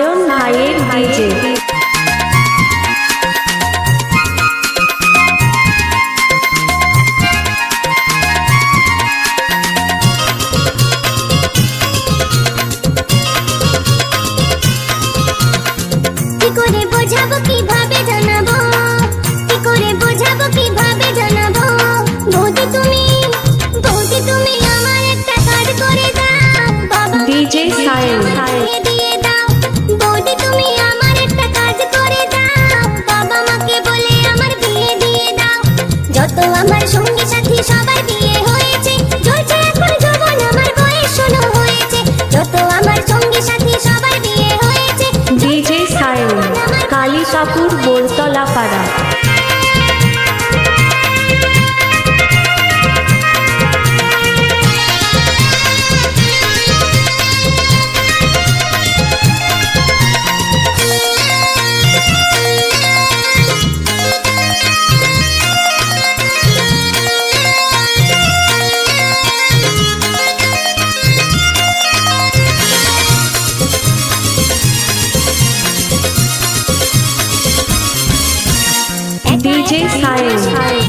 সায়ন ভাইয়ের ডিজে। কি করে বোঝাবো কিভাবে জানাবো, কি করে বোঝাবো কিভাবে জানাবো। বৌদি তুমি আমার একটা কাজ করে দাও বাবা, ডিজে সায়ন। দিয়ে দাও। বৌদি তুমি আমার একটা কাজ করে দাও, বাবা মাকে বলে আমার বিয়ে দিয়ে দাও। যত আমার সঙ্গী সাথী সবার বিয়ে হয়েছে, চলছে এখন যৌবন আমার বয়স 16 হয়েছে। যত আমার সঙ্গী সাথী সবার বিয়ে হয়েছে, ডিজে সায়ন, কালিকাপুর বোরতলা পাড়া। ডিজে সায়ন।